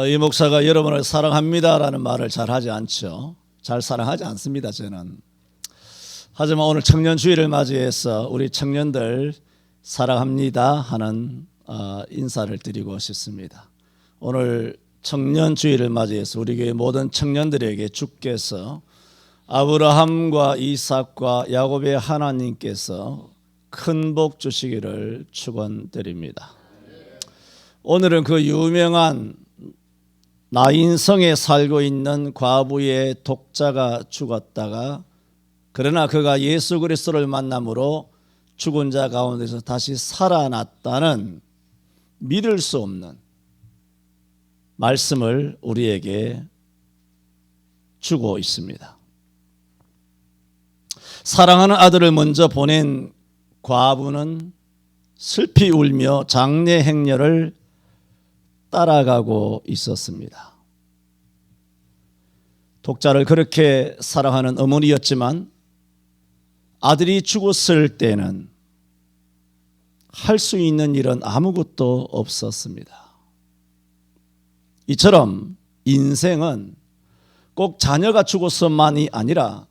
이 목사가 여러분을 사랑합니다라는 말을 잘 하지 않죠. 잘 사랑하지 않습니다, 저는. 하지만 오늘 청년주의를 맞이해서 우리 청년들 사랑합니다 하는 인사를 드리고 싶습니다. 오늘 청년주의를 맞이해서 우리 교회 모든 청년들에게 주께서 아브라함과 이삭과 야곱의 하나님께서 큰 복 주시기를 축원드립니다. 오늘은 그 유명한 나인성에 살고 있는 과부의 독자가 죽었다가 그러나 그가 예수 그리스도를 만남으로 죽은 자 가운데서 다시 살아났다는 믿을 수 없는 말씀을 우리에게 주고 있습니다. 사랑하는 아들을 먼저 보낸 과부는 슬피 울며 장례 행렬을 따라가고 있었습니다. 독자를 그렇게 사랑하는 어머니였지만 아들이 죽었을 때는 할 수 있는 일은 아무것도 없었습니다. 이처럼 인생은 꼭 자녀가 죽어서만이 아니라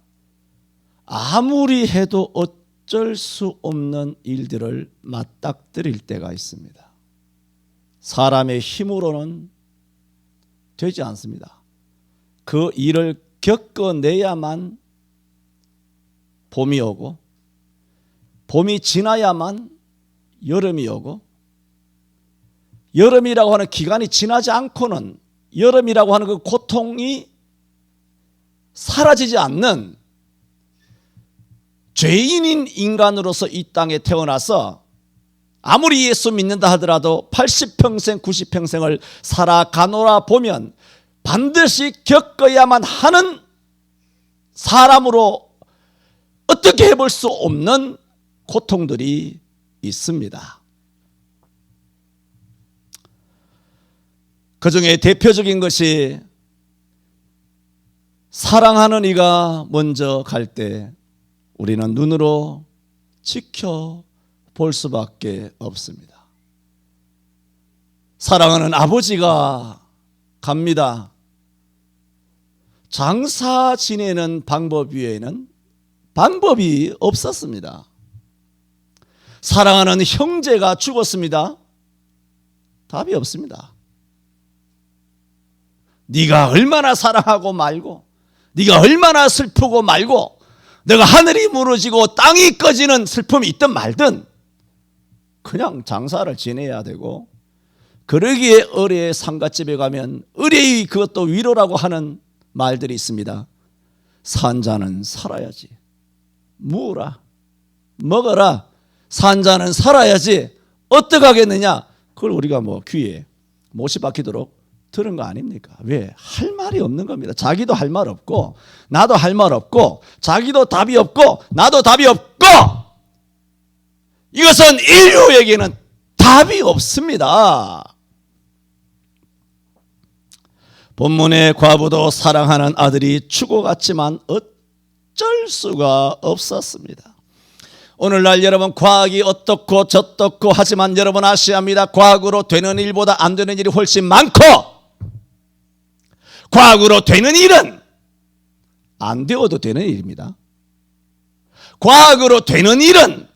아무리 해도 어쩔 수 없는 일들을 맞닥뜨릴 때가 있습니다. 사람의 힘으로는 되지 않습니다. 그 일을 겪어내야만 봄이 오고 봄이 지나야만 여름이 오고 여름이라고 하는 기간이 지나지 않고는 여름이라고 하는 그 고통이 사라지지 않는 죄인인 인간으로서 이 땅에 태어나서 아무리 예수 믿는다 하더라도 80평생 90평생을 살아가노라 보면 반드시 겪어야만 하는 사람으로 어떻게 해볼 수 없는 고통들이 있습니다. 그 중에 대표적인 것이 사랑하는 이가 먼저 갈 때 우리는 눈으로 지켜볼 수밖에 없습니다. 사랑하는 아버지가 갑니다. 장사 지내는 방법 외에는 방법이 없었습니다. 사랑하는 형제가 죽었습니다. 답이 없습니다. 네가 얼마나 사랑하고 말고 네가 얼마나 슬프고 말고 내가 하늘이 무너지고 땅이 꺼지는 슬픔이 있든 말든 그냥 장사를 지내야 되고 그러기에 의뢰의 상갓집에 가면 의뢰의 그것도 위로라고 하는 말들이 있습니다. 산 자는 살아야지. 무어라. 먹어라. 산 자는 살아야지. 어떻게 하겠느냐. 그걸 우리가 귀에 못이 박히도록 들은 거 아닙니까? 왜? 할 말이 없는 겁니다. 자기도 할 말 없고 나도 할 말 없고 자기도 답이 없고 나도 답이 없고 이것은 인류에게는 답이 없습니다. 본문의 과부도 사랑하는 아들이 죽어갔지만 어쩔 수가 없었습니다. 오늘날 여러분 과학이 어떻고 저떻고 하지만 여러분 아셔야 합니다. 과학으로 되는 일보다 안 되는 일이 훨씬 많고 과학으로 되는 일은 안 되어도 되는 일입니다. 과학으로 되는 일은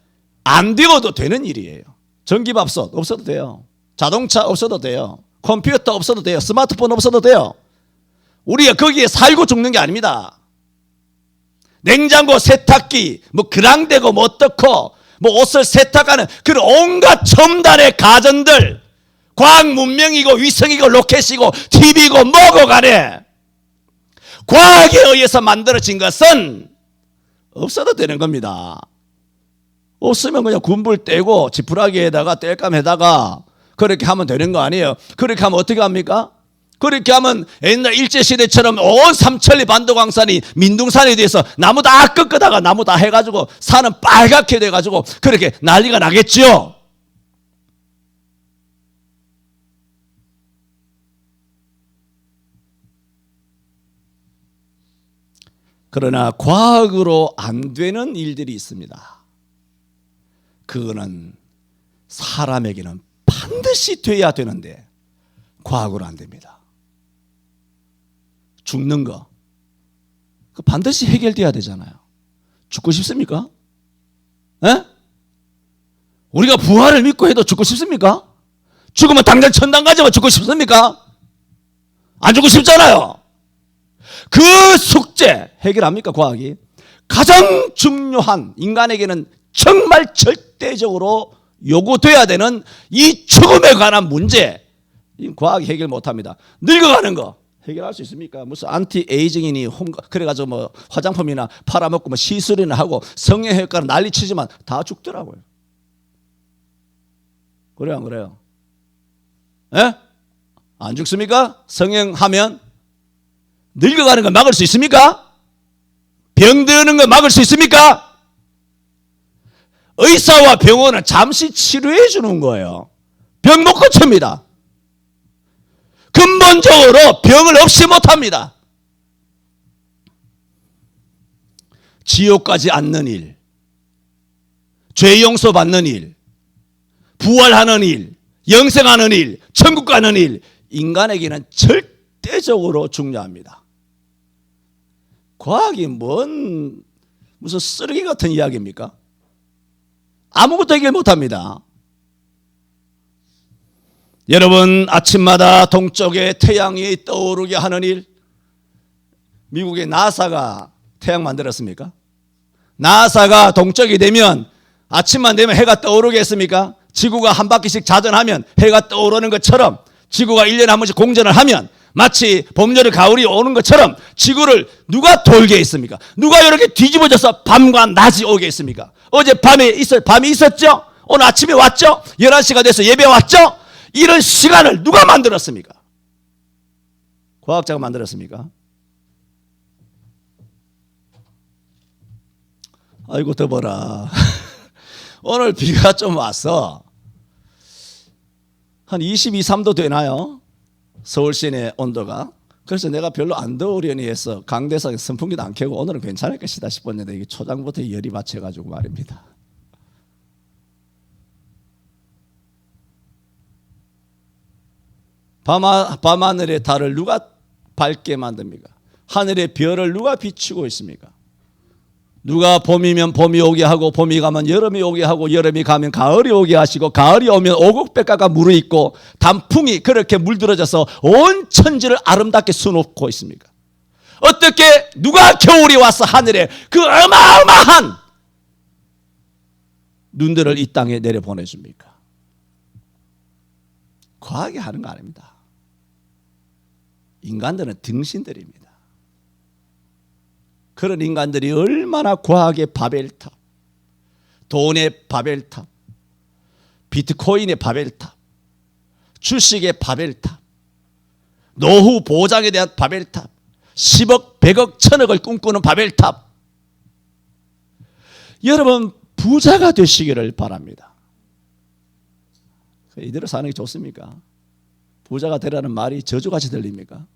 안 되어도 되는 일이에요. 전기밥솥 없어도 돼요. 자동차 없어도 돼요. 컴퓨터 없어도 돼요. 스마트폰 없어도 돼요. 우리가 거기에 살고 죽는 게 아닙니다. 냉장고, 세탁기, 그랑되고 어떻고 옷을 세탁하는 그런 온갖 첨단의 가전들 과학 문명이고 위성이고 로켓이고 TV고 뭐고 간에 과학에 의해서 만들어진 것은 없어도 되는 겁니다. 없으면 그냥 군불 떼고 지푸라기에다가 땔감에다가 그렇게 하면 되는 거 아니에요. 그렇게 하면 어떻게 합니까? 그렇게 하면 옛날 일제시대처럼 온 삼천리 반도광산이 민둥산에 대해서 나무 다 꺾다가 나무 다 해가지고 산은 빨갛게 돼가지고 그렇게 난리가 나겠죠. 그러나 과학으로 안 되는 일들이 있습니다. 그거는 사람에게는 반드시 돼야 되는데 과학으로 안 됩니다. 죽는 거. 그 반드시 해결돼야 되잖아요. 죽고 싶습니까? 에? 우리가 부활을 믿고 해도 죽고 싶습니까? 죽으면 당장 천당 가지만 죽고 싶습니까? 안 죽고 싶잖아요. 그 숙제 해결합니까? 과학이? 가장 중요한 인간에게는 정말 절대적으로 요구돼야 되는 이 죽음에 관한 문제, 과학이 해결 못합니다. 늙어가는 거 해결할 수 있습니까? 무슨 안티에이징이니 그래가지고 뭐 화장품이나 팔아먹고 뭐 시술이나 하고 성형외과는 난리치지만 다 죽더라고요. 그래요, 안 그래요? 예? 안 죽습니까? 성형하면 늙어가는 거 막을 수 있습니까? 병드는 거 막을 수 있습니까? 의사와 병원은 잠시 치료해 주는 거예요. 병 못 고칩니다. 근본적으로 병을 없이 못합니다. 지옥 가지 않는 일, 죄 용서받는 일, 부활하는 일, 영생하는 일, 천국 가는 일, 인간에게는 절대적으로 중요합니다. 과학이 무슨 쓰레기 같은 이야기입니까? 아무것도 해결 못합니다. 여러분, 아침마다 동쪽에 태양이 떠오르게 하는 일, 미국의 나사가 태양 만들었습니까? 나사가 동쪽이 되면 아침만 되면 해가 떠오르게 했습니까? 지구가 한 바퀴씩 자전하면 해가 떠오르는 것처럼, 지구가 1년에 한 번씩 공전을 하면 마치 봄, 여름, 가을이 오는 것처럼 지구를 누가 돌게 했습니까? 누가 이렇게 뒤집어져서 밤과 낮이 오게 했습니까? 어제 밤이 있었죠? 오늘 아침에 왔죠? 11시가 돼서 예배 왔죠? 이런 시간을 누가 만들었습니까? 과학자가 만들었습니까? 아이고 더워라. 오늘 비가 좀 왔어. 한 22, 3도 되나요? 서울 시내 온도가. 그래서 내가 별로 안 더우려니 해서 강대상에 선풍기도 안 켜고 오늘은 괜찮을 것이다 싶었는데 이게 초장부터 열이 받쳐가지고 말입니다. 밤하늘의 달을 누가 밝게 만듭니까? 하늘의 별을 누가 비추고 있습니까? 누가 봄이면 봄이 오게 하고 봄이 가면 여름이 오게 하고 여름이 가면 가을이 오게 하시고 가을이 오면 오곡백과가 무르익고 단풍이 그렇게 물들어져서 온 천지를 아름답게 수놓고 있습니까? 어떻게 누가 겨울이 와서 하늘에 그 어마어마한 눈들을 이 땅에 내려보내줍니까? 과학이 하는 거 아닙니다. 인간들은 등신들입니다. 그런 인간들이 얼마나 과학의 바벨탑, 돈의 바벨탑, 비트코인의 바벨탑, 주식의 바벨탑, 노후 보장에 대한 바벨탑, 10억, 100억, 1000억을 꿈꾸는 바벨탑. 여러분 부자가 되시기를 바랍니다. 이대로 사는 게 좋습니까? 부자가 되라는 말이 저주같이 들립니까?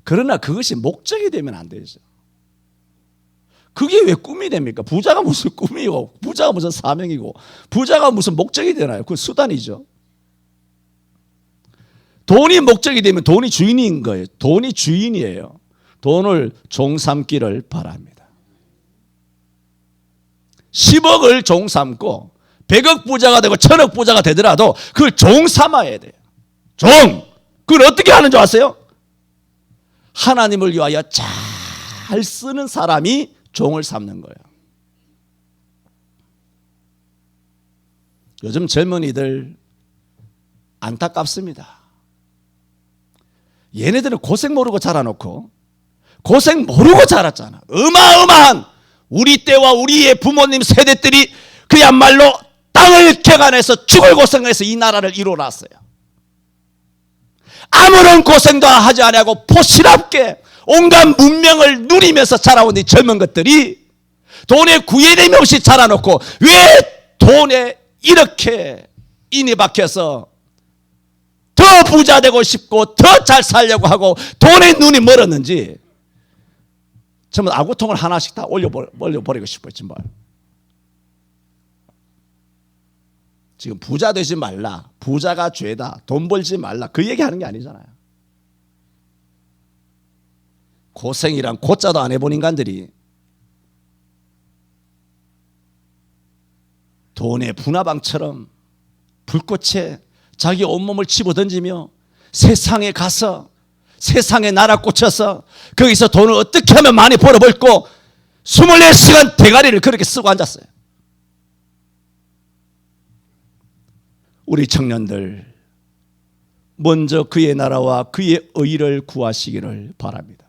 그러나 그것이 목적이 되면 안 되죠. 그게 왜 꿈이 됩니까? 부자가 무슨 꿈이고, 부자가 무슨 사명이고, 부자가 무슨 목적이 되나요? 그건 수단이죠. 돈이 목적이 되면 돈이 주인인 거예요. 돈이 주인이에요. 돈을 종 삼기를 바랍니다. 10억을 종 삼고 100억 부자가 되고 1000억 부자가 되더라도 그걸 종 삼아야 돼요. 종! 그걸 어떻게 하는 줄 아세요? 하나님을 위하여 잘 쓰는 사람이 종을 삼는 거예요. 요즘 젊은이들 안타깝습니다. 얘네들은 고생 모르고 자라놓고 고생 모르고 자랐잖아. 어마어마한 우리 때와 우리의 부모님 세대들이 그야말로 땅을 개간해서 죽을 고생해서 이 나라를 이뤄놨어요. 아무런 고생도 하지 않고 포실합게 온갖 문명을 누리면서 자라온 이 젊은 것들이 돈에 구애됨이 없이 자라놓고 왜 돈에 이렇게 인이 박혀서 더 부자 되고 싶고 더 잘 살려고 하고 돈에 눈이 멀었는지 전부 아구통을 하나씩 다 올려버리고 싶어요. 정말. 지금 부자 되지 말라, 부자가 죄다, 돈 벌지 말라, 그 얘기하는 게 아니잖아요. 고생이란 고자도 안 해본 인간들이 돈의 분화방처럼 불꽃에 자기 온몸을 집어던지며 세상에 가서 세상에 날아 꽂혀서 거기서 돈을 어떻게 하면 많이 벌어벌고 24시간 대가리를 그렇게 쓰고 앉았어요. 우리 청년들 먼저 그의 나라와 그의 의를 구하시기를 바랍니다.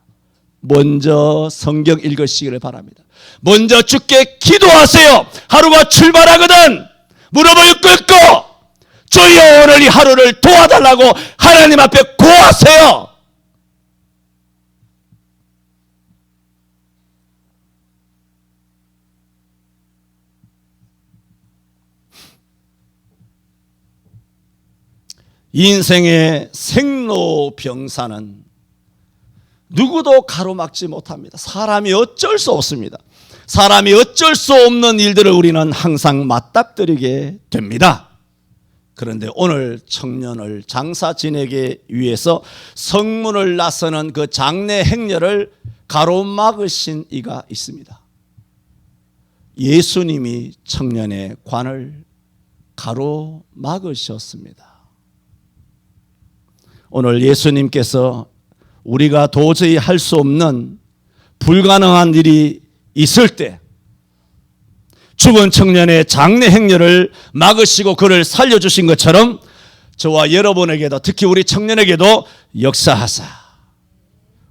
먼저 성경 읽으시기를 바랍니다. 먼저 주께 기도하세요. 하루가 출발하거든 무릎을 꿇고 주여 오늘 이 하루를 도와달라고 하나님 앞에 고하세요. 인생의 생로병사는 누구도 가로막지 못합니다. 사람이 어쩔 수 없습니다. 사람이 어쩔 수 없는 일들을 우리는 항상 맞닥뜨리게 됩니다. 그런데 오늘 청년을 장사 지내기 위해서 성문을 나서는 그 장례 행렬을 가로막으신 이가 있습니다. 예수님이 청년의 관을 가로막으셨습니다. 오늘 예수님께서 우리가 도저히 할 수 없는 불가능한 일이 있을 때 죽은 청년의 장례 행렬을 막으시고 그를 살려주신 것처럼 저와 여러분에게도 특히 우리 청년에게도 역사하사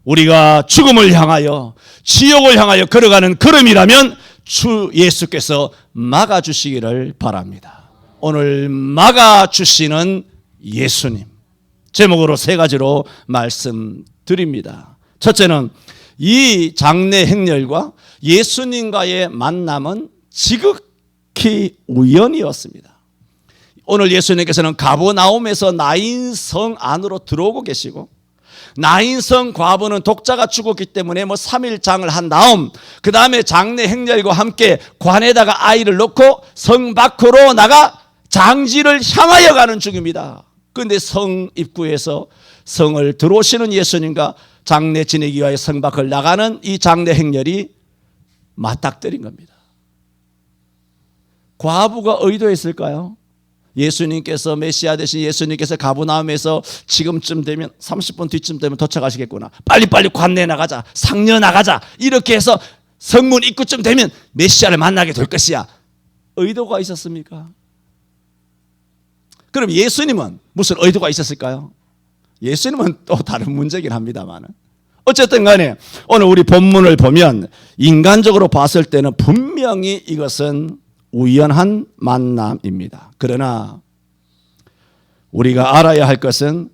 우리가 죽음을 향하여 지옥을 향하여 걸어가는 걸음이라면 주 예수께서 막아주시기를 바랍니다. 오늘 막아주시는 예수님 제목으로 세 가지로 말씀드립니다. 첫째는 이 장례 행렬과 예수님과의 만남은 지극히 우연이었습니다. 오늘 예수님께서는 가버나움에서 나인성 안으로 들어오고 계시고 나인성 과부는 독자가 죽었기 때문에 3일 장을 한 다음 그 다음에 장례 행렬과 함께 관에다가 아이를 놓고 성 밖으로 나가 장지를 향하여 가는 중입니다. 그런데 성 입구에서 성을 들어오시는 예수님과 장례 지내기 위하여 성 밖을 나가는 이 장례 행렬이 맞닥뜨린 겁니다. 과부가 의도했을까요? 예수님께서 메시아 되신 예수님께서 가버나움에서 지금쯤 되면 30분 뒤쯤 되면 도착하시겠구나. 빨리빨리 관내 나가자. 상려 나가자. 이렇게 해서 성문 입구쯤 되면 메시아를 만나게 될 것이야. 의도가 있었습니까? 그럼 예수님은 무슨 의도가 있었을까요? 예수님은 또 다른 문제긴 합니다만 어쨌든 간에 오늘 우리 본문을 보면 인간적으로 봤을 때는 분명히 이것은 우연한 만남입니다. 그러나 우리가 알아야 할 것은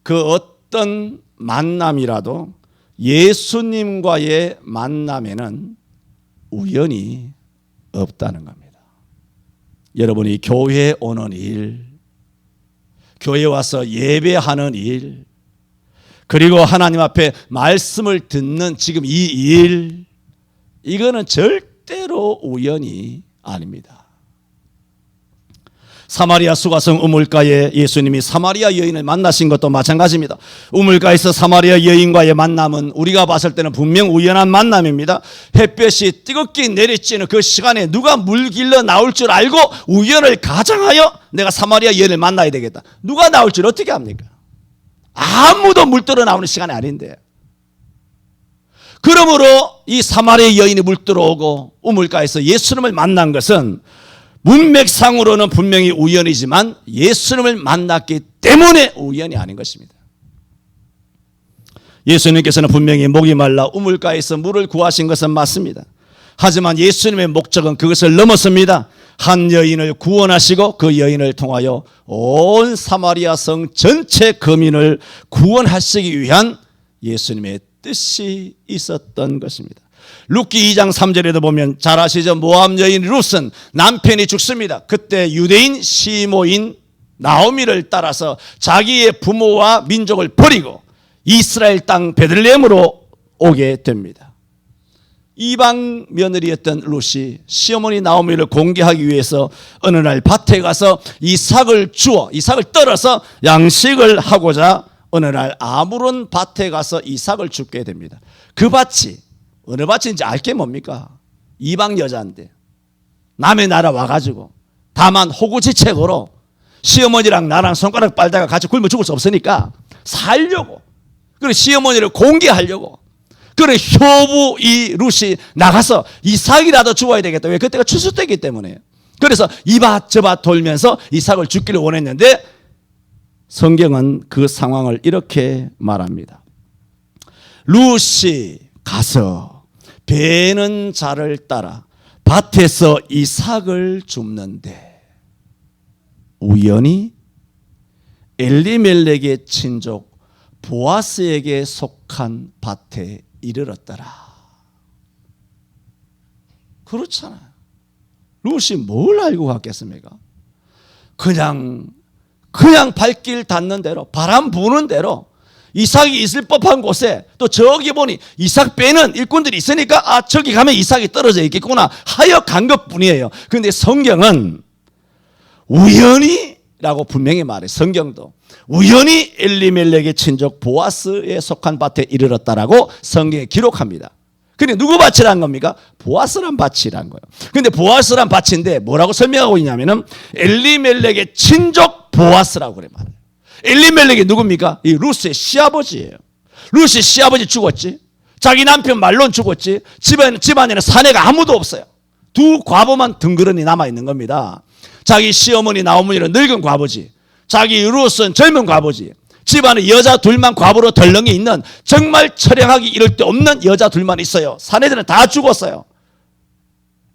그 어떤 만남이라도 예수님과의 만남에는 우연이 없다는 겁니다. 여러분이 교회에 오는 일, 교회 와서 예배하는 일, 그리고 하나님 앞에 말씀을 듣는 지금 이 일, 이거는 절대로 우연이 아닙니다. 사마리아 수가성 우물가에 예수님이 사마리아 여인을 만나신 것도 마찬가지입니다. 우물가에서 사마리아 여인과의 만남은 우리가 봤을 때는 분명 우연한 만남입니다. 햇볕이 뜨겁게 내리쬐는 그 시간에 누가 물 길러 나올 줄 알고 우연을 가장하여 내가 사마리아 여인을 만나야 되겠다. 누가 나올 줄 어떻게 합니까? 아무도 물 들어 나오는 시간이 아닌데. 그러므로 이 사마리아 여인이 물 들어오고 우물가에서 예수님을 만난 것은 문맥상으로는 분명히 우연이지만 예수님을 만났기 때문에 우연이 아닌 것입니다. 예수님께서는 분명히 목이 말라 우물가에서 물을 구하신 것은 맞습니다. 하지만 예수님의 목적은 그것을 넘었습니다. 한 여인을 구원하시고 그 여인을 통하여 온 사마리아 성 전체 거민을 구원하시기 위한 예수님의 뜻이 있었던 것입니다. 룻기 2장 3절에도 보면 잘 아시죠? 모압 여인 룻은 남편이 죽습니다. 그때 유대인 시모인 나오미를 따라서 자기의 부모와 민족을 버리고 이스라엘 땅 베들레헴으로 오게 됩니다. 이방 며느리였던 룻이 시어머니 나오미를 공개하기 위해서 어느 날 밭에 가서 이삭을 떨어서 양식을 하고자 어느 날 아무런 밭에 가서 이삭을 줍게 됩니다. 그 밭이 어느 밭인지 알게 뭡니까? 이방 여자인데 남의 나라 와가지고 다만 호구지책으로 시어머니랑 나랑 손가락 빨다가 같이 굶어 죽을 수 없으니까 살려고, 그리고 시어머니를 공개하려고, 그래 효부 이 룻이 나가서 이삭이라도 주어야 되겠다. 왜? 그때가 추수 때이기 때문에. 그래서 이 밭 저 밭 돌면서 이삭을 줍기를 원했는데 성경은 그 상황을 이렇게 말합니다. 룻이 가서 베는 자를 따라 밭에서 이삭을 줍는데 우연히 엘리멜렉의 친족 보아스에게 속한 밭에 이르렀더라. 그렇잖아요. 룻이 뭘 알고 갔겠습니까? 그냥 발길 닿는 대로, 바람 부는 대로 이삭이 있을 법한 곳에, 또 저기 보니 이삭 빼는 일꾼들이 있으니까 저기 가면 이삭이 떨어져 있겠구나 하여 간 것뿐이에요. 그런데 성경은 우연히라고 분명히 말해. 성경도 우연히 엘리멜렉의 친족 보아스에 속한 밭에 이르렀다라고 성경에 기록합니다. 근데 누구 밭이란 겁니까? 보아스란 밭이란 거예요. 근데 보아스란 밭인데 뭐라고 설명하고 있냐면은 엘리멜렉의 친족 보아스라고 그래 말해요. 엘리멜렉이 누굽니까? 이 룻의 시아버지예요. 룻이 시아버지 죽었지. 자기 남편 말론 죽었지. 집안에는 사내가 아무도 없어요. 두 과부만 덩그러니 남아있는 겁니다. 자기 시어머니 나오미는 늙은 과부지, 자기 룻은 젊은 과부지. 집안에 여자 둘만 과부로 덜렁이 있는, 정말 처량하기 이를 데 없는 여자 둘만 있어요. 사내들은 다 죽었어요.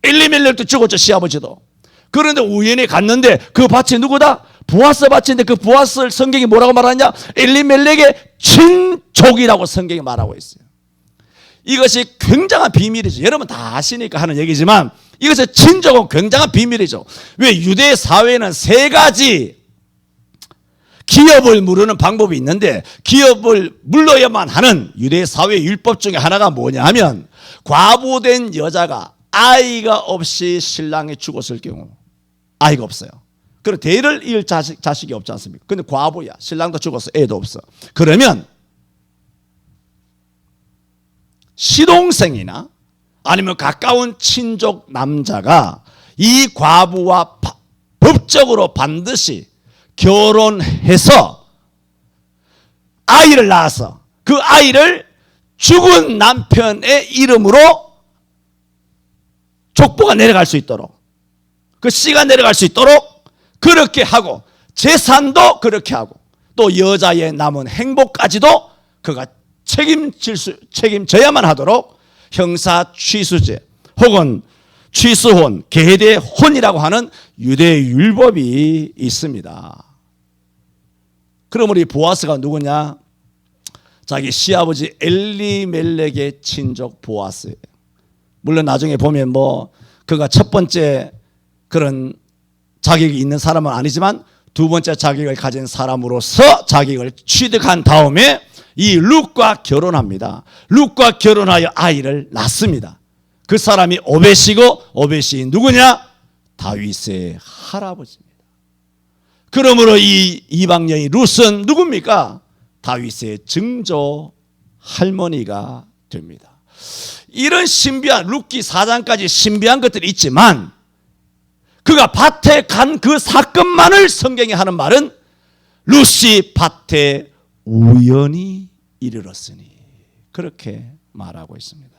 엘리멜렉도 죽었죠, 시아버지도. 그런데 우연히 갔는데 그 밭이 누구다? 보아스 밭인데 그 보아스를 성경이 뭐라고 말하냐? 엘리멜렉의 친족이라고 성경이 말하고 있어요. 이것이 굉장한 비밀이죠. 여러분 다 아시니까 하는 얘기지만 이것의 친족은 굉장한 비밀이죠. 왜? 유대 사회에는 세 가지 기업을 물으는 방법이 있는데, 기업을 물러야만 하는 유대 사회 율법 중에 하나가 뭐냐 하면, 과부된 여자가 아이가 없이 신랑이 죽었을 경우, 아이가 없어요. 그리고 대를 이을 자식이 없지 않습니까? 근데 과부야, 신랑도 죽었어, 애도 없어. 그러면 시동생이나 아니면 가까운 친족 남자가 이 과부와 법적으로 반드시 결혼해서 아이를 낳아서 그 아이를 죽은 남편의 이름으로 족보가 내려갈 수 있도록, 그 씨가 내려갈 수 있도록 그렇게 하고, 재산도 그렇게 하고, 또 여자의 남은 행복까지도 그가 책임져야만 하도록 형사 취수제 혹은 취수혼, 계대혼이라고 하는 유대 율법이 있습니다. 그럼 우리 보아스가 누구냐? 자기 시아버지 엘리멜렉의 친족 보아스예요. 물론 나중에 보면 그가 첫 번째 그런 자격이 있는 사람은 아니지만 두 번째 자격을 가진 사람으로서 자격을 취득한 다음에 이 룻과 결혼합니다. 룻과 결혼하여 아이를 낳습니다. 그 사람이 오벳이고, 오벳이 누구냐? 다윗의 할아버지입니다. 그러므로 이 이방 여인 룻은 누굽니까? 다윗의 증조 할머니가 됩니다. 이런 신비한, 룻기 4장까지 신비한 것들이 있지만 그가 밭에 간 그 사건만을 성경이 하는 말은 룻이 밭에 우연히 이르렀으니, 그렇게 말하고 있습니다.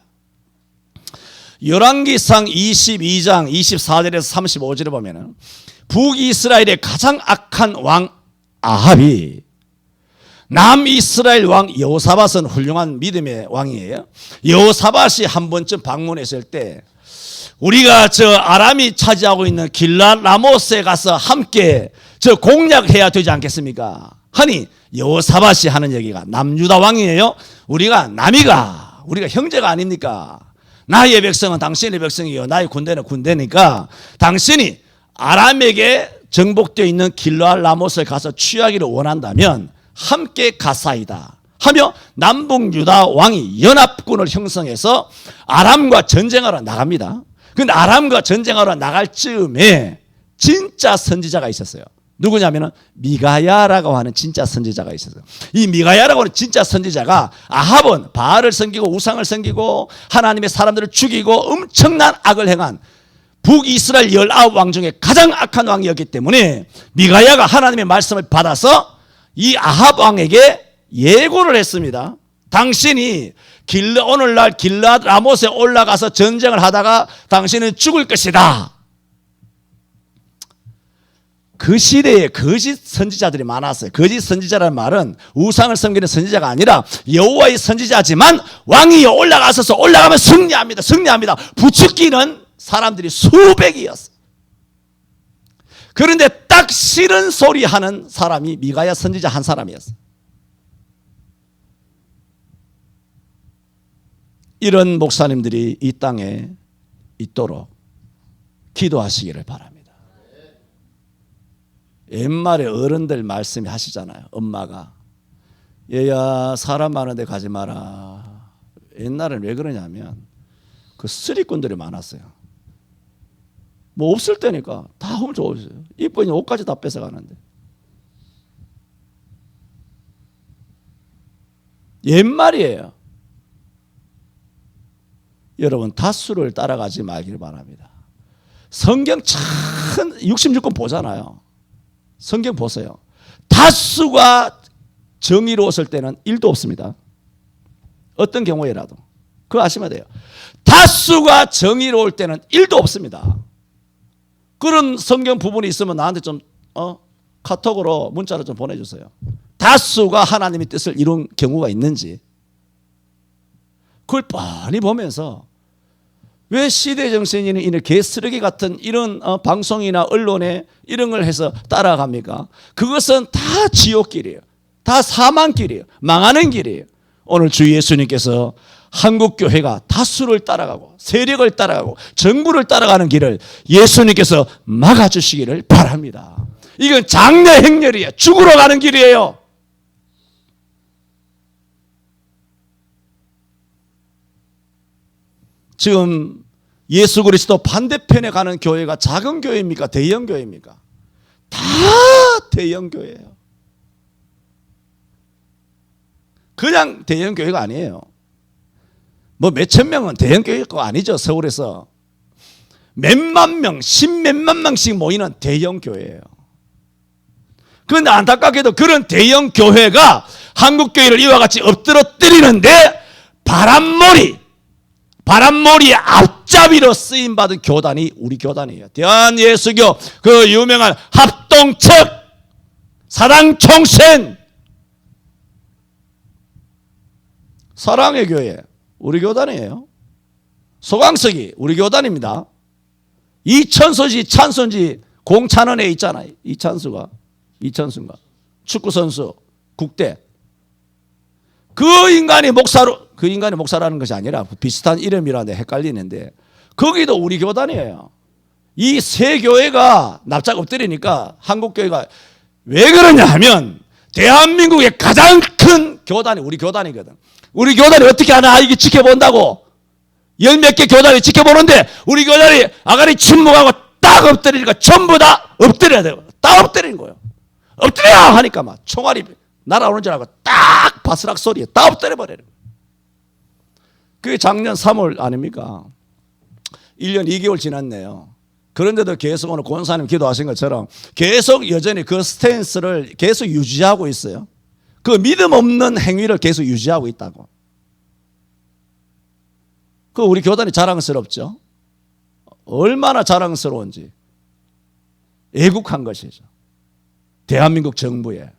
열왕기상 22장 24절에서 35절에 보면은 북이스라엘의 가장 악한 왕 아합이 남이스라엘 왕 여호사밧은 훌륭한 믿음의 왕이에요. 여호사밧이 한 번쯤 방문했을 때 우리가 저 아람이 차지하고 있는 길랏 라모스에 가서 함께 저 공략해야 되지 않겠습니까? 하니 여호사밧이 하는 얘기가, 남유다 왕이에요. 우리가 형제가 아닙니까? 나의 백성은 당신의 백성이요, 나의 군대는 군대니까 당신이 아람에게 정복되어 있는 길랏 라모스에 가서 취하기를 원한다면 함께 가사이다. 하며 남북 유다 왕이 연합군을 형성해서 아람과 전쟁하러 나갑니다. 근데 아람과 전쟁하러 나갈 즈음에 진짜 선지자가 있었어요. 누구냐면은 미가야라고 하는 진짜 선지자가 있었어요. 이 미가야라고 하는 진짜 선지자가 아합은 바알을 섬기고 우상을 섬기고 하나님의 사람들을 죽이고 엄청난 악을 행한 북이스라엘 19왕 중에 가장 악한 왕이었기 때문에 미가야가 하나님의 말씀을 받아서 이 아합 왕에게 예고를 했습니다. 당신이 오늘날 길르앗 라못에 올라가서 전쟁을 하다가 당신은 죽을 것이다. 그 시대에 거짓 선지자들이 많았어요. 거짓 선지자라는 말은 우상을 섬기는 선지자가 아니라 여호와의 선지자지만 왕이 올라가면 승리합니다. 승리합니다. 부추기는 사람들이 수백이었어요. 그런데 딱 싫은 소리 하는 사람이 미가야 선지자 한 사람이었어요. 이런 목사님들이 이 땅에 있도록 기도하시기를 바랍니다. 옛말에 어른들 말씀이 하시잖아요. 엄마가 얘야 사람 많은데 가지 마라. 옛날에는 왜 그러냐면 그 쓰리꾼들이 많았어요. 뭐 없을 때니까 다 훔쳐오셨어요. 입고 있는 옷까지 다 뺏어가는데. 옛말이에요. 여러분 다수를 따라가지 말길 바랍니다. 성경 참 66권 보잖아요. 성경 보세요. 다수가 정의로웠을 때는 1도 없습니다. 어떤 경우에라도. 그거 아시면 돼요. 다수가 정의로울 때는 1도 없습니다. 그런 성경 부분이 있으면 나한테 좀 카톡으로 문자로 좀 보내주세요. 다수가 하나님의 뜻을 이룬 경우가 있는지. 그걸 뻔히 보면서 왜 시대정신이는 이런 개쓰레기 같은 이런 방송이나 언론에 이런 걸 해서 따라갑니까? 그것은 다 지옥길이에요. 다 사망길이에요. 망하는 길이에요. 오늘 주 예수님께서 한국교회가 다수를 따라가고 세력을 따라가고 정부를 따라가는 길을 예수님께서 막아주시기를 바랍니다. 이건 장래 행렬이에요. 죽으러 가는 길이에요. 지금 예수 그리스도 반대편에 가는 교회가 작은 교회입니까? 대형 교회입니까? 다 대형 교회예요. 그냥 대형 교회가 아니에요. 뭐 몇천 명은 대형 교회가 아니죠. 서울에서 몇만 명, 십몇만 명씩 모이는 대형 교회예요. 그런데 안타깝게도 그런 대형 교회가 한국 교회를 이와 같이 엎드러뜨리는데 바람머리의 앞잡이로 쓰임받은 교단이 우리 교단이에요. 대한예수교 그 유명한 합동측 사랑총센 사랑의 교회 우리 교단이에요. 소강석이 우리 교단입니다. 이천수지 찬순지 공찬원에 있잖아요. 이천수가 축구선수 국대 그 인간이 목사라는 것이 아니라 비슷한 이름이라는데 헷갈리는데 거기도 우리 교단이에요. 이 세 교회가 납작 엎드리니까 한국교회가 왜 그러냐 하면 대한민국의 가장 큰 교단이 우리 교단이거든. 우리 교단이 어떻게 하나 이게 지켜본다고 열 몇 개 교단이 지켜보는데 우리 교단이 아가리 침묵하고 딱 엎드리니까 전부 다 엎드려야 돼요. 딱 엎드리는 거예요. 엎드려 하니까 막 총알이 날아오는 줄 알고 딱 바스락 소리에 딱 엎드려 버려요. 그게 작년 3월 아닙니까? 1년 2개월 지났네요. 그런데도 계속 오늘 권사님 기도하신 것처럼 계속 여전히 그 스탠스를 계속 유지하고 있어요. 그 믿음 없는 행위를 계속 유지하고 있다고. 그 우리 교단이 자랑스럽죠. 얼마나 자랑스러운지. 애국한 것이죠. 대한민국 정부에.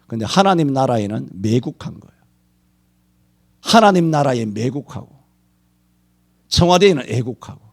그런데 하나님 나라에는 매국한 거예요. 하나님 나라에 매국하고 청와대에는 애국하고.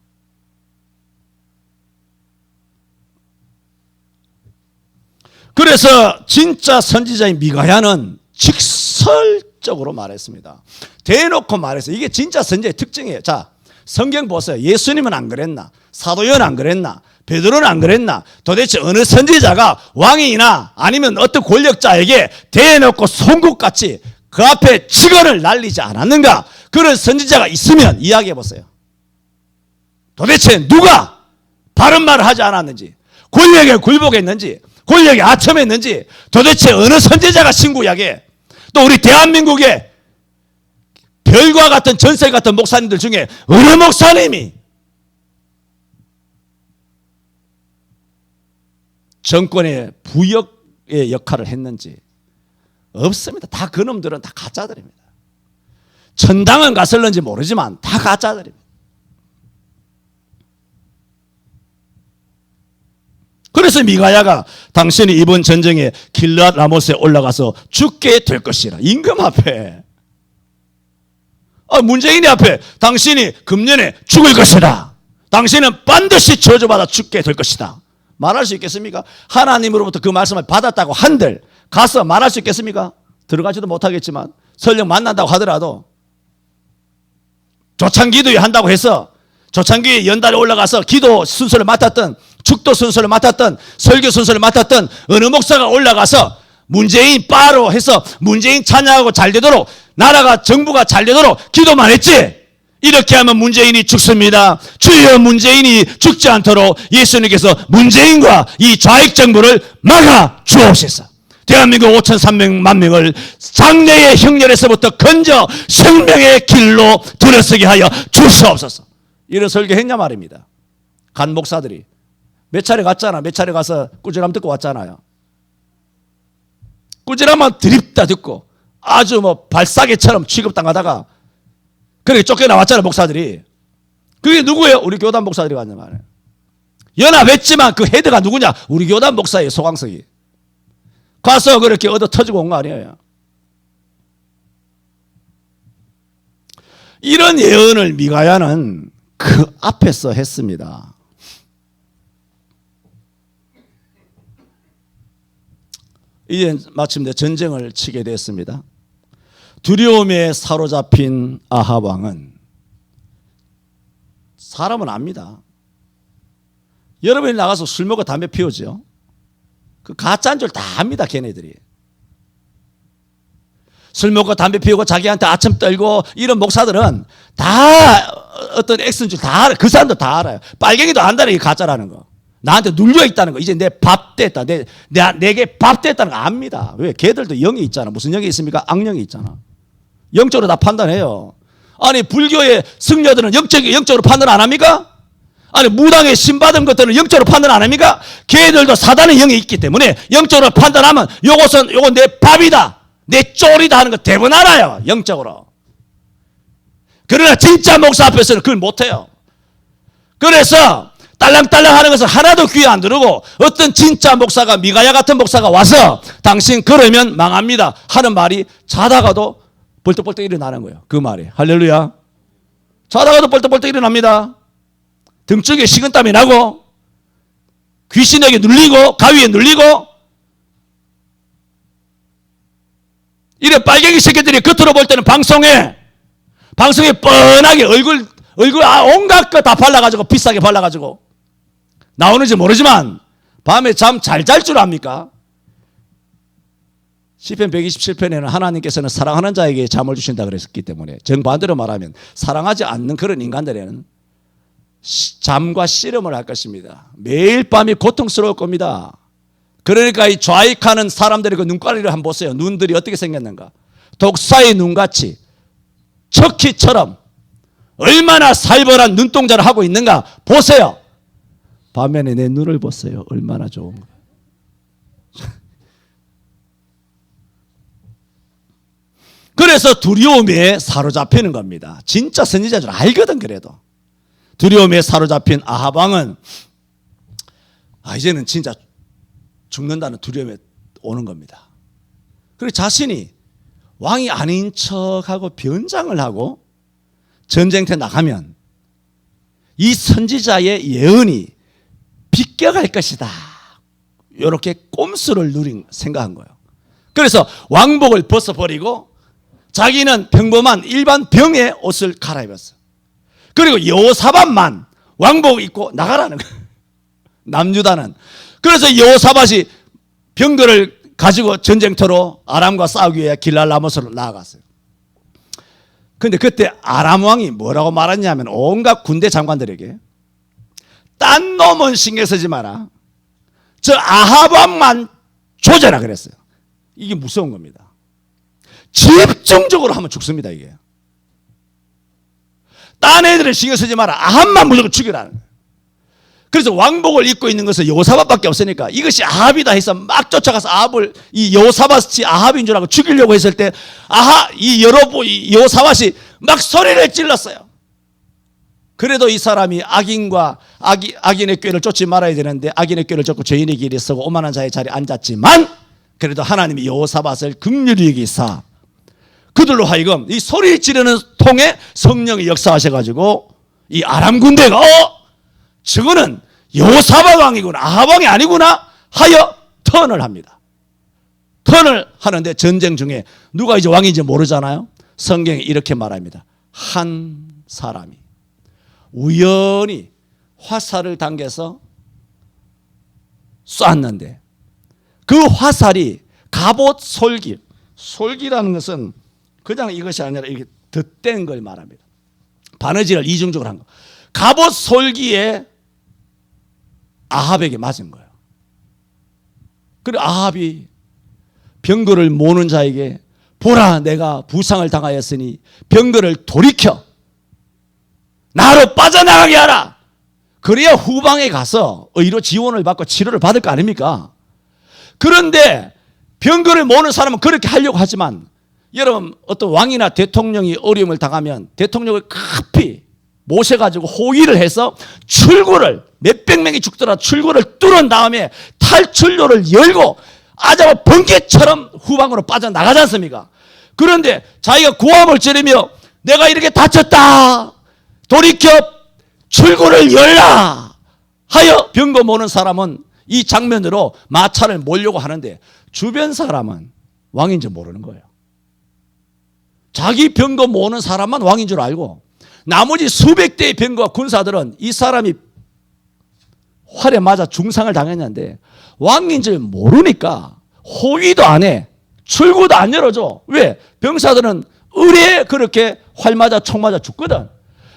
그래서 진짜 선지자인 미가야는 직설적으로 말했습니다. 대놓고 말했어요. 이게 진짜 선지자의 특징이에요. 자, 성경 보세요. 예수님은 안 그랬나? 사도 요한 안 그랬나? 베드로는 안 그랬나? 도대체 어느 선지자가 왕이나 아니면 어떤 권력자에게 대놓고 송곳같이 그 앞에 직언을 날리지 않았는가? 그런 선지자가 있으면 이야기해 보세요. 도대체 누가 바른 말을 하지 않았는지, 권력에 굴복했는지, 권력에 아첨했는지, 도대체 어느 선지자가 신구 이야기해? 또 우리 대한민국에 별과 같은 전세 같은 목사님들 중에 어느 목사님이 정권의 부역의 역할을 했는지 없습니다. 다 그놈들은 다 가짜들입니다. 천당은 갔을는지 모르지만 다 가짜들입니다. 그래서 미가야가 당신이 이번 전쟁에 길르앗 라모스에 올라가서 죽게 될 것이라. 임금 앞에, 문재인이 앞에 당신이 금년에 죽을 것이다. 당신은 반드시 저주받아 죽게 될 것이다. 말할 수 있겠습니까? 하나님으로부터 그 말씀을 받았다고 한들 가서 말할 수 있겠습니까? 들어가지도 못하겠지만 설령 만난다고 하더라도 조창기도회 한다고 해서 조창기 연달에 올라가서 기도 순서를 맡았던, 축도 순서를 맡았던, 설교 순서를 맡았던 어느 목사가 올라가서 문재인 빠로 해서 문재인 찬양하고 잘 되도록, 나라가 정부가 잘 되도록 기도만 했지, 이렇게 하면 문재인이 죽습니다, 주여 문재인이 죽지 않도록 예수님께서 문재인과 이 좌익 정부를 막아 주옵소서. 대한민국 5,300만 명을 장래의 형렬에서부터 건져 생명의 길로 들어서게 하여 주시옵소서. 이런 설교했냐 말입니다. 간 목사들이 몇 차례 갔잖아. 몇 차례 가서 꾸지람 듣고 왔잖아요. 꾸지람만 드립다 듣고 아주 뭐 발사계처럼 취급당하다가 그렇게 쫓겨나왔잖아요, 목사들이. 그게 누구예요? 우리 교단 목사들이 갔냐 말이에요. 연합했지만 그 헤드가 누구냐? 우리 교단 목사예요, 소강석이. 가서 그렇게 얻어 터지고 온 거 아니에요. 이런 예언을 미가야는 그 앞에서 했습니다. 이제 마침내 전쟁을 치게 됐습니다. 두려움에 사로잡힌 아합 왕은, 사람은 압니다. 여러분이 나가서 술 먹고 담배 피우죠. 그 가짜인 줄 다 압니다, 걔네들이. 술 먹고 담배 피우고 자기한테 아첨 떨고 이런 목사들은 다 어떤 X인 줄 다 알아요. 그 사람도 다 알아요. 빨갱이도 안다는 게 가짜라는 거. 나한테 눌려 있다는 거. 이제 내 밥 됐다. 내게 밥 됐다는 거 압니다. 왜? 걔들도 영이 있잖아. 무슨 영이 있습니까? 악령이 있잖아. 영적으로 다 판단해요. 아니 불교의 승려들은 영적으로 판단 안 합니까? 아니 무당의 신받은 것들은 영적으로 판단 안 합니까? 걔들도 사단의 영이 있기 때문에 영적으로 판단하면 요건 내 밥이다, 내 쫄이다 하는 거 대부분 알아요, 영적으로. 그러나 진짜 목사 앞에서는 그걸 못해요. 그래서 딸랑딸랑 하는 것은 하나도 귀에 안 들어오고, 어떤 진짜 목사가, 미가야 같은 목사가 와서 당신 그러면 망합니다 하는 말이 자다가도 벌떡벌떡 일어나는 거예요. 그 말이. 할렐루야. 자다가도 벌떡벌떡 일어납니다. 등쪽에 식은땀이 나고 귀신에게 눌리고 가위에 눌리고, 이래 빨갱이 새끼들이 겉으로 볼 때는 방송에 뻔하게 얼굴 온갖 거 다 발라가지고, 비싸게 발라가지고 나오는지 모르지만 밤에 잠 잘 잘 줄 압니까? 시편 127편에는 하나님께서는 사랑하는 자에게 잠을 주신다 그랬기 때문에, 정반대로 말하면 사랑하지 않는 그런 인간들에는 잠과 씨름을 할 것입니다. 매일 밤이 고통스러울 겁니다. 그러니까 이 좌익하는 사람들의 그 눈가리를 한번 보세요. 눈들이 어떻게 생겼는가? 독사의 눈같이 척키처럼 얼마나 살벌한 눈동자를 하고 있는가 보세요. 반면에 내 눈을 보세요. 얼마나 좋은가. 그래서 두려움에 사로잡히는 겁니다. 진짜 선지자인 줄 알거든. 그래도 두려움에 사로잡힌 아합 왕은 이제는 진짜 죽는다는 두려움에 오는 겁니다. 그리고 자신이 왕이 아닌 척하고 변장을 하고 전쟁터에 나가면 이 선지자의 예언이 비껴갈 것이다, 이렇게 꼼수를 생각한 거예요. 그래서 왕복을 벗어버리고 자기는 평범한 일반 병의 옷을 갈아입었어요. 그리고 여호사밧만 왕복 입고 나가라는 거예요, 남유다는. 그래서 여호사밧이 병거를 가지고 전쟁터로 아람과 싸우기 위해 길랄 라모스로 나아갔어요. 근데 그때 아람 왕이 뭐라고 말했냐면 온갖 군대 장관들에게 딴 놈은 신경 쓰지 마라. 저 아합 왕만 조져라 그랬어요. 이게 무서운 겁니다. 집중적으로 하면 죽습니다. 이게. 딴 애들은 신경 쓰지 마라. 아합만 무조건 죽이라는 거예요. 그래서 왕복을 입고 있는 것은 여호사밧밖에 없으니까 이것이 아합이다 해서 막 쫓아가서 아합을 이 여호사밧이 아합인 줄 알고 죽이려고 했을 때 이 여호사밧이 막 소리를 질렀어요. 그래도 이 사람이 악인의 꾀를 쫓지 말아야 되는데 악인의 꾀를 쫓고 죄인의 길에 서고 오만한 자의 자리에 앉았지만 그래도 하나님이 여호사밧을 긍휼히 여기사 그들로 하여금 이 소리 지르는 통에 성령이 역사하셔가지고 이 아람 군대가 저거는 여호사밧 왕이구나 아합 왕이 아니구나 하여 턴을 합니다. 턴을 하는데 전쟁 중에 누가 이제 왕인지 모르잖아요. 성경이 이렇게 말합니다. 한 사람이 우연히 화살을 당겨서 쐈는데 그 화살이 갑옷 솔기라는 것은 그냥 이것이 아니라 이렇게 덧댄 걸 말합니다. 바느질을 이중적으로 한 거. 갑옷 솔기에 아합에게 맞은 거예요. 그리고 아합이 병거를 모는 자에게 보라 내가 부상을 당하였으니 병거를 돌이켜 나로 빠져나가게 하라. 그래야 후방에 가서 의료 지원을 받고 치료를 받을 거 아닙니까? 그런데 병거를 모는 사람은 그렇게 하려고 하지만 여러분 어떤 왕이나 대통령이 어려움을 당하면 대통령을 급히 모셔가지고 호위를 해서 출구를 몇백 명이 죽더라 출구를 뚫은 다음에 탈출로를 열고 아자와 번개처럼 후방으로 빠져나가지 않습니까? 그런데 자기가 고함을 지르며 내가 이렇게 다쳤다 돌이켜 출구를 열라 하여 병거 모는 사람은 이 장면으로 마차를 몰려고 하는데 주변 사람은 왕인 줄 모르는 거예요. 자기 병거 모는 사람만 왕인 줄 알고 나머지 수백 대의 병거와 군사들은 이 사람이 활에 맞아 중상을 당했는데 왕인 줄 모르니까 호위도 안 해. 출구도 안 열어줘. 왜? 병사들은 의뢰에 그렇게 활 맞아 총 맞아 죽거든.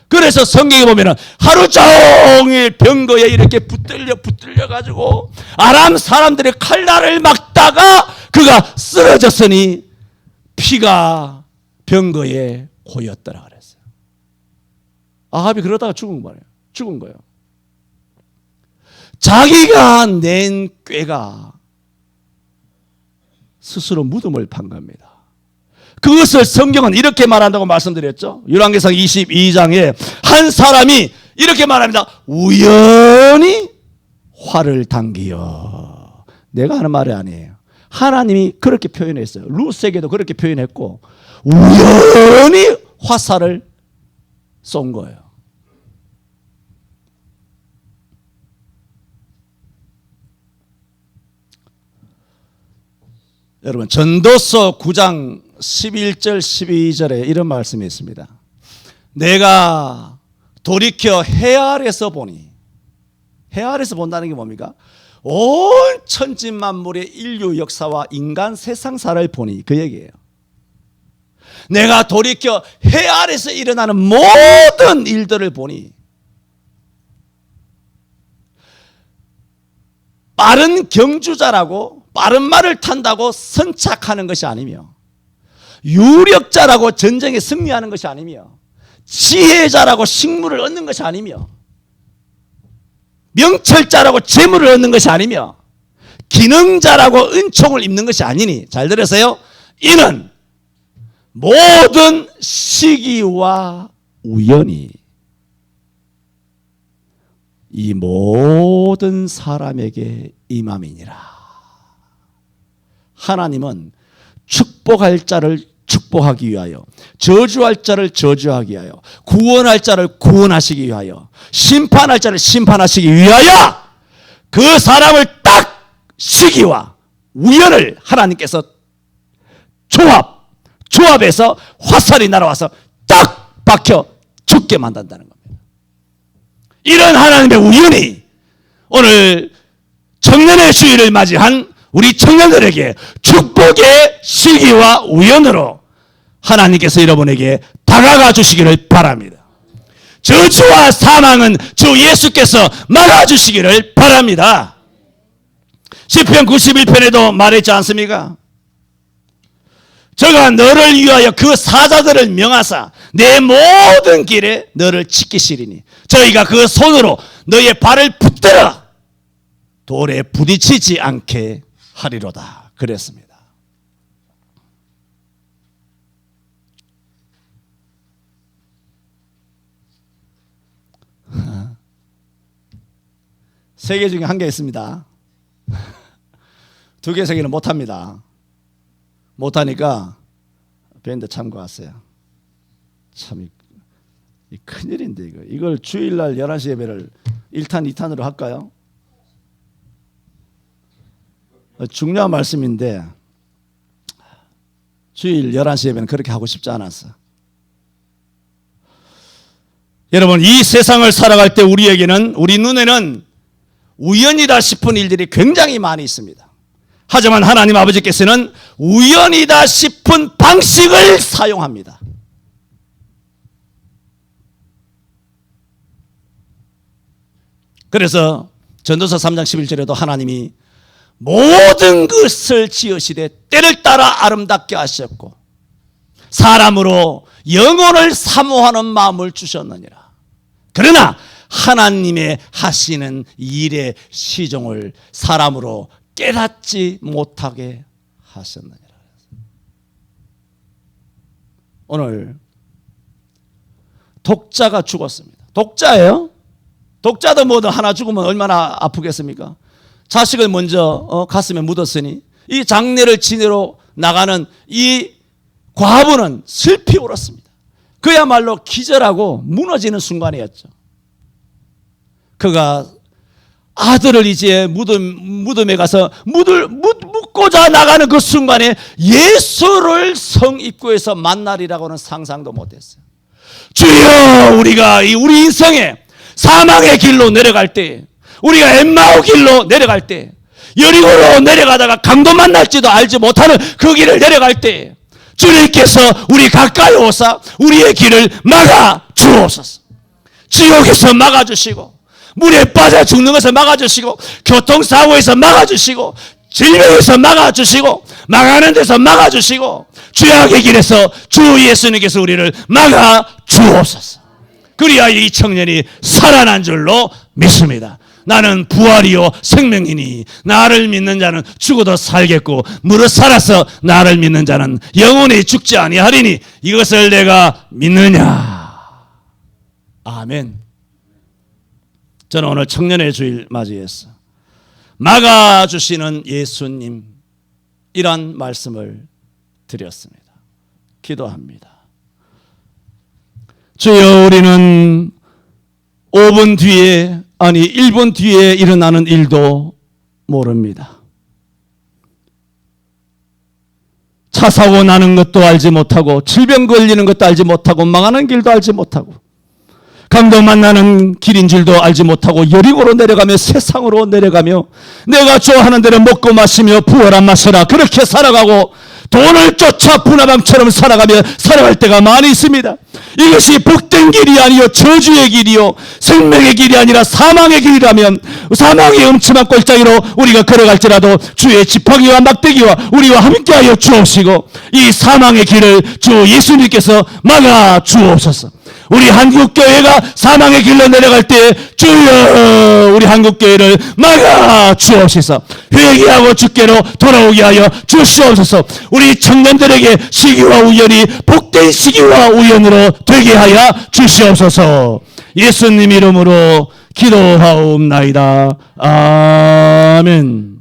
그래서 성경에 보면은 하루 종일 병거에 이렇게 붙들려 가지고 아람 사람들의 칼날을 막다가 그가 쓰러졌으니 피가 병거에 고였더라 그랬어요. 아합이 그러다가 죽은 거예요. 자기가 낸 꾀가 스스로 무덤을 판 겁니다. 그것을 성경은 이렇게 말한다고 말씀드렸죠. 열왕기상 22장에 한 사람이 이렇게 말합니다. 우연히 활을 당기어. 내가 하는 말이 아니에요. 하나님이 그렇게 표현했어요. 룻에게도 그렇게 표현했고 우연히 화살을 쏜 거예요. 여러분 전도서 9장 11절 12절에 이런 말씀이 있습니다. 내가 돌이켜 해 아래서 보니 해 아래서 본다는 게 뭡니까? 온 천지만물의 인류 역사와 인간 세상사를 보니 그 얘기예요. 내가 돌이켜 해 아래서 일어나는 모든 일들을 보니 빠른 경주자라고 빠른 말을 탄다고 선착하는 것이 아니며 유력자라고 전쟁에 승리하는 것이 아니며 지혜자라고 식물을 얻는 것이 아니며 명철자라고 재물을 얻는 것이 아니며 기능자라고 은총을 입는 것이 아니니 잘 들으세요. 이는 모든 시기와 우연히 이 모든 사람에게 임함이니라. 하나님은 축복할 자를 축복하기 위하여 저주할 자를 저주하기 위하여 구원할 자를 구원하시기 위하여 심판할 자를 심판하시기 위하여 그 사람을 딱 시기와 우연을 하나님께서 조합해서 화살이 날아와서 딱 박혀 죽게 만든다는 겁니다. 이런 하나님의 우연이 오늘 청년의 주일을 맞이한 우리 청년들에게 축복의 시기와 우연으로 하나님께서 여러분에게 다가가 주시기를 바랍니다. 저주와 사망은 주 예수께서 막아주시기를 바랍니다. 시편 91편에도 말했지 않습니까? 저가 너를 위하여 그 사자들을 명하사 내 모든 길에 너를 지키시리니 저희가 그 손으로 너의 발을 붙들어 돌에 부딪히지 않게 하리로다 그랬습니다. 세 개 중에 한 개 있습니다. 두 개, 세 개는 못합니다. 못하니까 밴드 참고하세요. 참 큰일인데 이걸 주일날 11시 예배를 1탄, 2탄으로 할까요? 중요한 말씀인데 주일 11시 예배는 그렇게 하고 싶지 않았어. 여러분, 이 세상을 살아갈 때 우리 눈에는 우연이다 싶은 일들이 굉장히 많이 있습니다. 하지만 하나님 아버지께서는 우연이다 싶은 방식을 사용합니다. 그래서 전도서 3장 11절에도 하나님이 모든 것을 지으시되 때를 따라 아름답게 하셨고 사람으로 영혼을 사모하는 마음을 주셨느니라. 그러나 하나님의 하시는 일의 시종을 사람으로 깨닫지 못하게 하셨느니라. 오늘 독자가 죽었습니다. 독자예요? 독자도 뭐든 하나 죽으면 얼마나 아프겠습니까? 자식을 먼저 가슴에 묻었으니 이 장례를 지내러 나가는 이 과부는 슬피 울었습니다. 그야말로 기절하고 무너지는 순간이었죠. 그가 아들을 이제 무덤에 가서 묻고자 나가는 그 순간에 예수를 성입구에서 만나리라고는 상상도 못했어요. 주여, 우리가 우리 인생에 사망의 길로 내려갈 때, 우리가 엠마오 길로 내려갈 때, 여리고로 내려가다가 강도 만날지도 알지 못하는 그 길을 내려갈 때 주님께서 우리 가까이 오사 우리의 길을 막아 주옵소서. 지옥에서 막아주시고 물에 빠져 죽는 것을 막아주시고 교통사고에서 막아주시고 질병에서 막아주시고 망하는 데서 막아주시고 죄악의 길에서 주 예수님께서 우리를 막아주옵소서. 그리하여 이 청년이 살아난 줄로 믿습니다. 나는 부활이요 생명이니 나를 믿는 자는 죽어도 살겠고 무릇 살아서 나를 믿는 자는 영원히 죽지 아니하리니 이것을 내가 믿느냐. 아멘. 저는 오늘 청년의 주일 맞이해서 막아주시는 예수님 이란 말씀을 드렸습니다. 기도합니다. 주여, 우리는 5분 뒤에 아니 1분 뒤에 일어나는 일도 모릅니다. 차 사고 나는 것도 알지 못하고 질병 걸리는 것도 알지 못하고 망하는 길도 알지 못하고 강도 만나는 길인 줄도 알지 못하고 여리고로 내려가며 세상으로 내려가며 내가 좋아하는 대로 먹고 마시며 부어라 마셔라 그렇게 살아가고 돈을 쫓아 분화방처럼 살아갈 때가 많이 있습니다. 이것이 복된 길이 아니요 저주의 길이요 생명의 길이 아니라 사망의 길이라면 사망의 음침한 골짜기로 우리가 걸어갈지라도 주의 지팡이와 막대기와 우리와 함께하여 주옵시고 이 사망의 길을 주 예수님께서 막아 주옵소서. 우리 한국교회가 사망의 길로 내려갈 때 주여 우리 한국교회를 막아 주옵소서. 회개하고 주께로 돌아오게 하여 주시옵소서. 우리 청년들에게 시기와 우연이 복된 시기와 우연으로 되게 하여 주시옵소서. 예수님 이름으로 기도하옵나이다. 아멘.